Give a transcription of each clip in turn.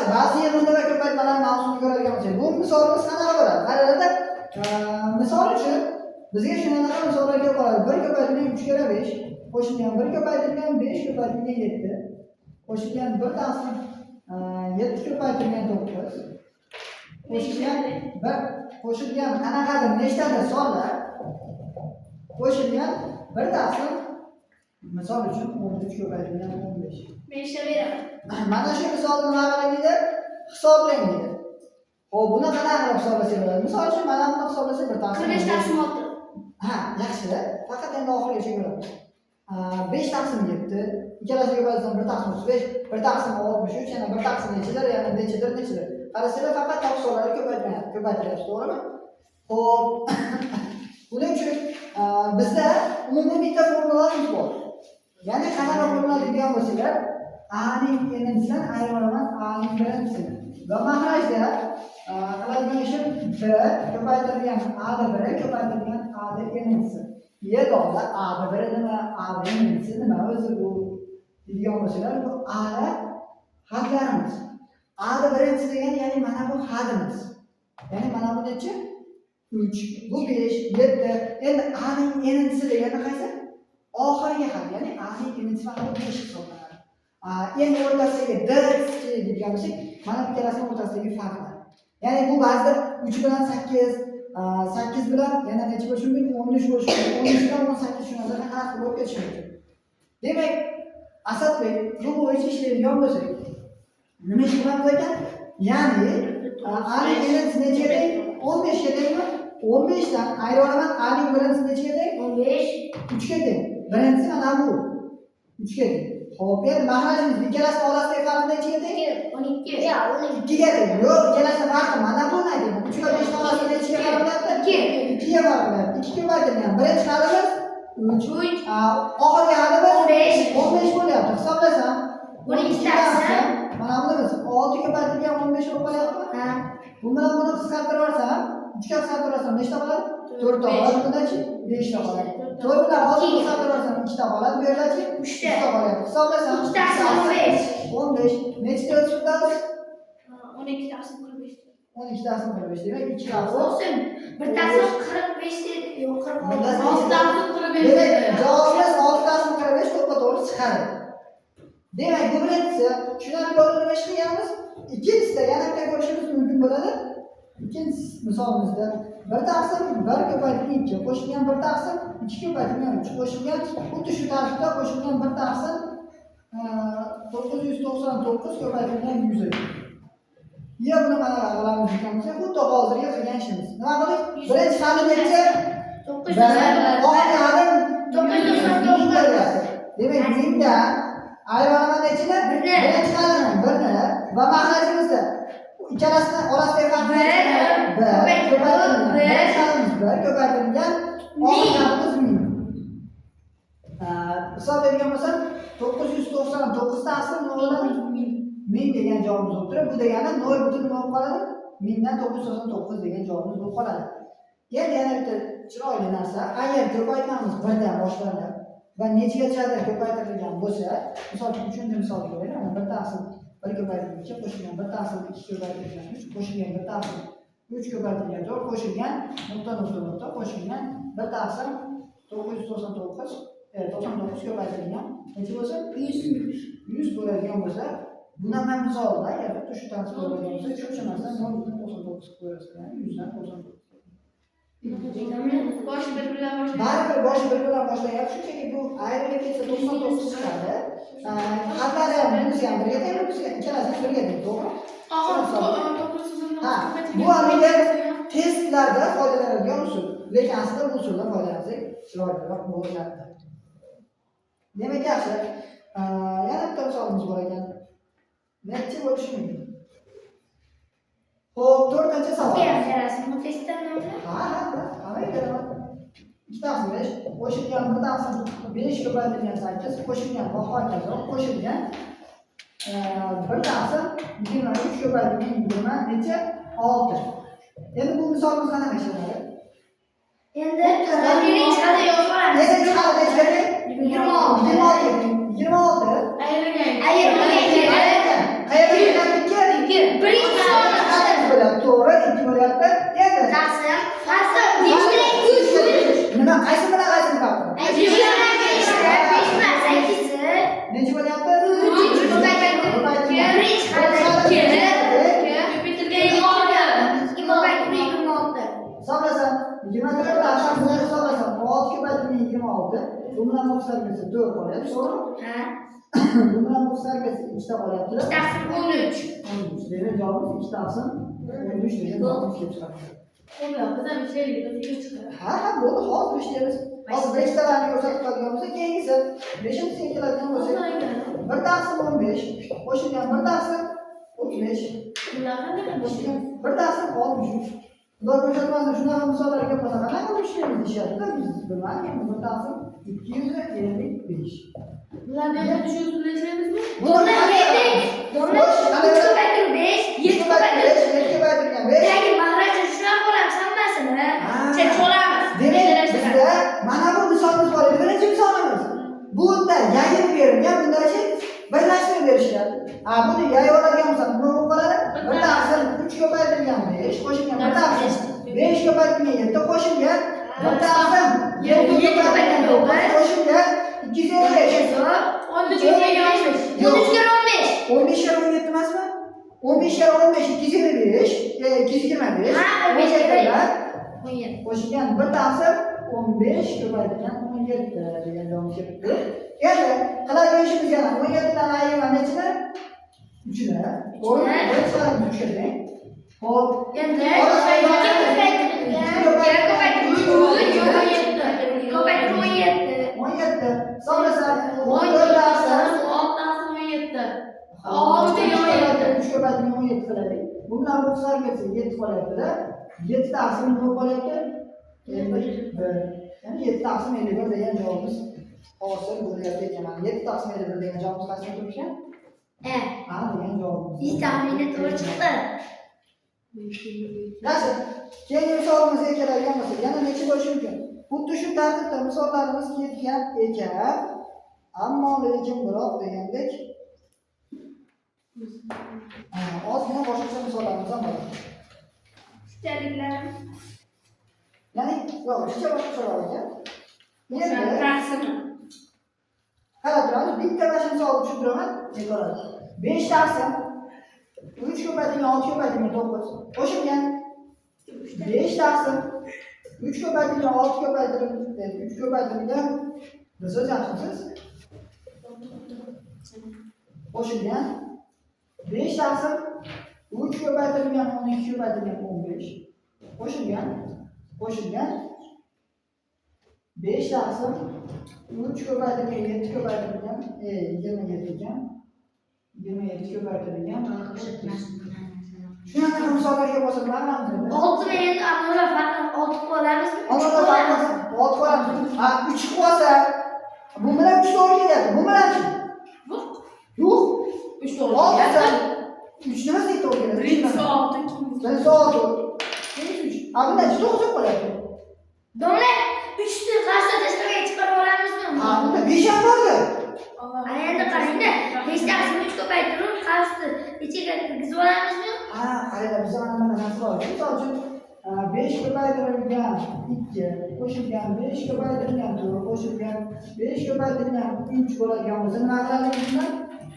yaxshi. Ba'zi yig'inda va ko'paytmalar mavzusini ko'radigan bo'lsak, bu misolimiz qanaqa bo'ladi? Qarangda, misol uchun bizga shunaqa misollar kelib qoladi. 1 ko'paytirilgan 3 kira 5 qo'shilgan 1 ko'paytirilgan 5 ko'paytirilgan 7 qo'shilgan 1 taqsim 7 ko'paytirilgan 9 qo'shilgan 1 qo'shilgan qanaqadir nechtadir sonlar qo'shilgan 1 taqsim misol uchun 13 ko'paytirilgan 15. Men ishlab beraman. Mana shu misolni nima qilaydi? Hisoblang deydi. Xo'p, buni qanaqa hisoblasak bo'ladi? Misol uchun mana buni hisoblasak 1 taqsim 45 taqsim 6. Ha, yaxshi. Faqat endi oxirigacha ko'ramiz. 5 taqsim 7, ikkalasiga ko'paytirsam 1 taqsim 35, 1 taqsim 63, yana 1 taqsim nechidir, yana nechidir. Qarasanglar faqat taqsimlarni ko'paytiryapti, to'g'rimi? Xo'p, buning uchun bizda umumiy bitta formulalarimiz bor. Ya'ni qanaqa formula degan bo'lsalar, a ning n'sidan ayiraman a ning birinchisini. Va mahrajda qiladigan ishim b ko'paytirilgan a da 1 ko'paytirilgan a da n'si. Yagona a da 1 nima, a da n'si nima o'zi bu degan bo'lsalar, bu a da hadlarimiz. A da birinchi degan, ya'ni mana bu hadimiz. Ya'ni mana bu necha? 3, bu 5, 7. Endi a ning n'si degani qaysi? Oxirgi had, ya'ni a ning n'si mana bu 5 hisoblanadi. Endi o'rtasidagi d degan bo'lsak, mana bu ikkalasining o'rtasidagi farqlar. Ya'ni bu ba'zida 3 bilan 8, 8 bilan yana necha bo'lishi mumkin? 13 bo'lishi mumkin. 13 bilan 18 shunaqa har xil bo'lib ketishi mumkin. Demak, Asadbek, bu bo'yicha ishlaydigan bo'lsak, nima ish qilamiz ekan? Ya'ni a ning n'si nechaga teng? 15 ga tengmi? 15 dan ayiraman a ning birinchisi nechaga teng? 15. 3 ga teng. Birinchisi mana bu 3 ga teng. Xo'p, endi mahrajimiz ikkalasi orasidagi farq nechaga teng? 12. Ya, 12. 2 ga teng. Yo'q, ikkalasi farqi mana buni aytayman. 3 va 5 orasida nechaga farq bo'lyapti? 2 ga farq bo'lyapti. 2 ko'paytirilgan. Birinchi hadimiz 3. Oxirgi hadimiz 15 bo'lyapti. Hisoblasam 12 taqsim. Mana bunimiz 6 ko'paytirilgan 15 bo'lib qolyapti. Ha. Bu bilan buni qisqartirib olsam, 3 ga qisqartirib olsam nechta bo'ladi? 4 ta bo'ladi. Bundachi 5 ta bo'ladi. 4 bilan 6 qisqartirib olsam 2 ta bo'ladi. Bu yerdachi 3 ta bo'ladi. Hisoblasam 2 taqsim 15. 15. Nechta o'tib chiqadi? 12 taqsim 45. 12 taqsim 45. Demak 2 taqsim. Olsun. 1 taqsim 45 dedi. Yo'q, 46. 6 taqsim 45 Demak, dedi. javobimiz 6 taqsim 45 to'g'ri chiqadi. Demak, bu birinchisi, shundan ko'ra nima ish qilganmiz? Ikkinchisida yana bitta ko'rishimiz mumkin bo'ladi. Ikkinchi misolimizda 1 taqsim 1 ko'paytirilgan 2 qo'shilgan 1 taqsim 2 ko'paytirilgan 3 qo'shilgan xuddi shu tartibda qo'shilgan 1 taqsim 999 ko'paytirilgan 100. Ya buni mana qilamiz ekanmiz, xuddi hozirgi qilgan ishimiz. Nima qilik? Birinchi hadni necha? 900. Oxirgi hadni 999. Demak, 1000 dan ayiraman nechini? Birinchi hadni 1 ni va mahrajimizda ikkalasini orasidagi farqni 1 ko'paytirilgan oxirgimiz 1000. Hisoblaydigan bo'lsam 999 taqsim 1000 degan javobimiz bo'lib turadi. Bu degani 0 butun nima bo'lib qoladi? 1000 dan 999 degan javobimiz bo'lib qoladi. Endi yana bitta chiroyli narsa, agar ko'paytiramiz 1 dan boshlanib va nechagacha ko'paytirilgan bo'lsa, misol uchun uchinchi misolga qo'yaylik. Mana 1 taqsim 1 ko'paytirilgan 2 qo'shilgan 1 taqsim 2 ko'paytirilgan 3 qo'shilgan 1 taqsim 3 ko'paytirilgan 4 qo'shilgan nuqta qo'shilgan 1 taqsim 999 99 ko'paytirilgan necha bo'lsa 100 bo'ladigan bo'lsa, bunaqa misolda agar xuddi shu tartibda bo'ladigan bo'lsa, ko'pcha narsa 0.99 qo'yasiz, ya'ni 100 dan 99. Boshi bir bilan boshlaydi. Baribir boshi bir bilan boshlayapti, shunchaki bu ayrilib ketsa 99 chiqadi. Hadlari ham bunisi ham birga teng, bunisi ikkalasi birga teng, to'g'ri? Ha, bu amaliyat testlarda foydalanadigan usul. Lekin aslida bu usuldan foydalansak chiroyliroq bo'lardi. Demak, yaxshi. Yana bitta misolimiz bor ekan. Necha bo'lishi mumkin? Xo'p, 4-savol. Ha, beraman. 2 taqsim 5 qo'shilgan 1 taqsim 5 ko'paytirilgan 8 qo'shilgan va hokazo qo'shilgan 1 taqsim 23 ko'paytirilgan 20 necha? 6. Endi bu misolimiz qanaqa ishlanadi? Endi birinchi hadda yozib olamiz. Necha chiqadi dechki? 26. 26. Ayirgan. Qayerga ketadi? 2. 9'lar kelsa 4 qolyapti, to'g'rimi? Ha. Bu bilan 9'lar kelsa 2 ta qolyapti. 2 taqsim 13. 13. Demak, javobimiz 2 taqsim 13 degan javobimiz kelib chiqadi. Biz ham ishlaylik, chiqadi. Ha, bo'ldi, hozir ishlaymiz. Hozir 5 talarni ko'rsatib qo'ygan bo'lsa, keyingisi 5-siga keladigan bo'lsa, 1 taqsim 15 qo'shilgan 1 taqsim 35 Bular qanday qo'shilgan 1 taqsim 63. Xudo ko'rsatmasin, shunaqa misollar kelib qolsa, qanaqa ishlaymiz deyishadi-da, biz bilmadik. 1 taqsim 255. Bularni ham shu usulda ishlaymizmi? Domla 7. Domla 3 ko'paytirib 5, 7 ko'paytirib 7 ko'paytirgan 5. Ya'ni mahraja shunaqa bo'lamiz hammasini. Cholamiz. Demak, bizda mana bu misolimiz bor edi. Birinchi misolimiz. Bu yerda yayib berilgan, bundachi birlashtirib berishgan. Ha, buni yayib oladigan bo'lsa, nima bo'lib qoladi? 1 taqsim 3 ko'paytirgan 5 qo'shilgan 1 taqsim 5 ko'paytirgan 7 qo'shilgan 1 taqsim 7 ko'paytirgan 9 qo'shilgan 255. 13 ga 15. 15 ga 17 emasmi? 15 ga 15 255, 225. Ha, 15 ga 17 qo'shilgan 1 taqsim 15 ko'paytirgan 17 degan javobimiz kelibdi. Endi qiladigan ishimiz yana 17 dan ayirma nechini? 3ni. To'g'ri? 1 chiqarib 3 ga teng. Xo'p. Endi ko'paytirib 17. 17. Sonrasi 14 taqsim 3 ko'paytirgan 17 qilaylik. Bu bilan bu qisar ketsa 7 qolyapti-da. 7 taqsim nima qolyapti? 51. Ya'ni 7 taqsim 51 degan javobimiz hozir bo'lyapti ekan. 7 taqsim 51 degan javobimiz qancha turibdi? Ha, degan javobimiz. Biz taxmini to'g'ri chiqdi. Yaxshi. Keyingi misolimizga keladigan bo'lsak, yana necha bo'lishi mumkin? Xuddi shu tartibda misollarimiz ketgan ekan. Ammo lekin biroq degandek ozgina boshqacha misollarimiz ham bor. Ishchaliklar. Ya'ni, yo'q, ishcha boshqacharoq ekan. Endi Taqsim. qarab turamiz, bitta mana shu misolni tushuntiraman, ko'radi. 5 taqsim 3 ko'paytirgan 6 ko'paytirgan 9 qo'shilgan 5 taqsim 3 ko'paytirgan 6 ko'paytirgan 3 ko'paytirgan biz o'zimsiz qo'shilgan 5 taqsim 3 ko'paytirgan 12 ko'paytirgan 15 qo'shilgan 5 taqsim 3 ko'paytirgan 7 ko'paytirgan 27 ekan 27 ko'paytirgan shunaqa misollarga bo'lsa nimalarni 6 men ammolar farqini 6 qo'yamiz. Ammolar farqini 6 qo'yamiz. Ha, 3 qo'ysa bu bilan 3 to'g'ri keladi. Bu bilan yo'q. 3 to'g'ri. 3 nimasi to'g'ri keladi? 1 soat. 1 soat. 3. Ha, bundan 9 qo'yadi. Domla 3 ni qarshi tashqariga chiqarib olamizmi? Ha, bunda 5 ham bordi. Ana endi qarangda 5 taqsim 3 ko'paytirib qarshi ichiga kirgizib olamizmi? Ha, qaranglar, biz mana buni narsa bor. Misol uchun 5 ko'paytirilgan 2 qo'shilgan 5 ko'paytirilgan 4 qo'shilgan 5 ko'paytirilgan 3 bo'ladigan bo'lsa nima qilamiz bunda?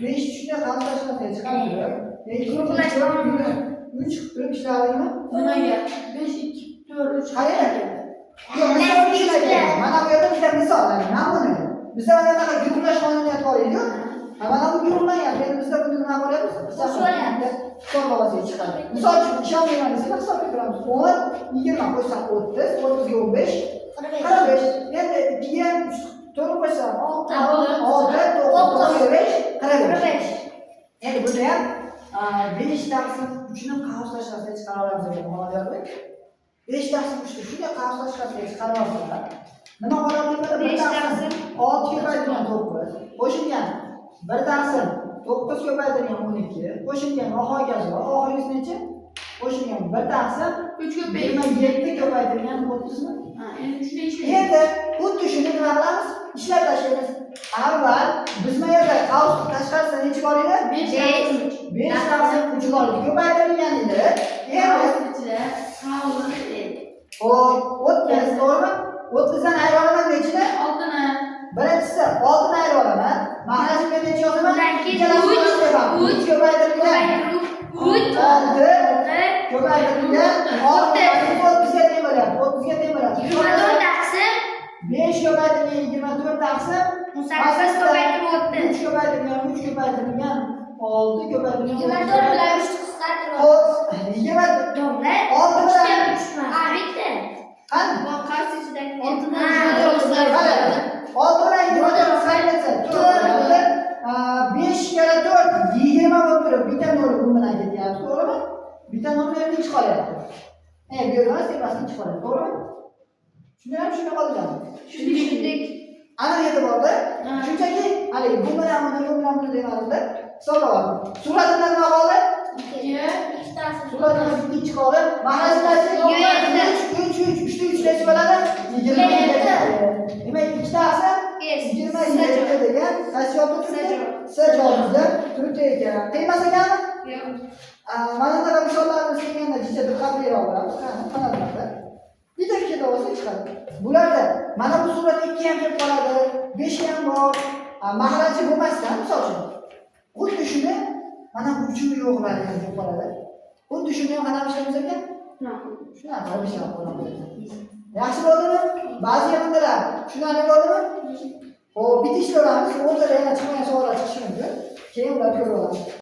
5 tushda qarshi chiqarib, 3 qilib ishladingmi? Nimaga? 5 2 4 3 Qayerda? Yo'q, misol ishlaydi. Mana bu yerda bitta misollar, namuna. Bizda mana bunaqa guruhlash qonuniyati bor edi. Mana bu guruhlangan. Endi bizda buni nima qilyapmiz? Hisoblovasiga chiqadi. Misol uchun ishonmayman desanglar hisobga kiramiz. 10, 20 qo'shsam 30, 30 ga 15, 45. Endi 2 ga 3 to'g'ri qo'shsam 6, 9, 45. Endi bunda ham 5 taqsim 3 ni qavs tashqarisiga chiqara olamiz degan ma'no yo'q. 5 taqsim 3 ni shunday qavs tashqarisiga chiqara olsa, nima qoladi? 1 taqsim 6 ko'paytirgan 9 qo'shilgan 1 taqsim 9 ko'paytirgan 12 qo'shilgan oxirgisi oxirgisi necha? Qo'shilgan 1 taqsim 3 ko'paytirgan 7 ko'paytirgan 30 mi? Ha, endi shuni ishlaymiz. Endi xuddi shuni nima qilamiz? Ishlab tashlaymiz. Avval bizma yerda qavs tashqarisida necha bor edi? 5 taqsim 3 bor edi. Ko'paytirilgan edi. Endi ichida qavs edi. Xo'p, 30 to'g'rimi? 30 dan ayira olaman nechini? 6 ni. Birinchisi 6 ni ayira olaman. Mahrajga necha yozaman? 3 ko'paytirilgan 6 ko'paytirilgan 6 ga teng bo'lyapti. 30 ga teng bo'lyapti. 24 taqsim 5 ko'paytirilgan 24 taqsim 18 ko'paytirib o'tdi. 3 ko'paytirilgan 3 ko'paytirilgan 6 ko'paytirilgan 24 bilan 3 qisqartirib Xo'p, 20 Domla. Olti bilan- bitta. qani? Qarshi ichidagi Olti bilan 24 qisqartirsa 5 kara 4 20 bo'lib turib bitta nol bu bilan ketyapti, to'g'rimi? Bitta nol yerda ichi qolyapti. Bu yerdan tepasidan ichi qolyapti, to'g'rimi? Shunda ham shunday qoladi. shunday. Aniq e'tiborda shunchaki haligi bu bilan buni demadimda hisoblayapman. Suratida nima qoldi? Suratida ikki qoldi. Mahallasida 3 3 bo'ladi. 20 demak ikkitasi 27 degan qaysi yoqda turibdi? S joyimizda turibdi ekan. Qiymas ekanmi? Yo'q. Mana bunaqa misollarni sizga jicha diqqatliroq bo'lamiz. Qanaqa? Bitta ikkita bo'lsa chiqadi. Bularda mana bu suratda 2 ham kelib qoladi, 5 ham bor. Mahallachi bo'lmasdan, misol uchun. Xuddi shuni mana bu uchun yo'qlar ham kelib qoladi. Xuddi shuni ham qanaqa ishlaymiz ekan? Shunaqa ishlab qolamiz. Yaxshi bo'ldimi? Ba'zi yerdalar shunday bo'ldimi? Xo'p, bitta ishlaymiz. O'rtada yana chiqmagan savollar chiqishi mumkin. Keyin ular ko'rib olamiz.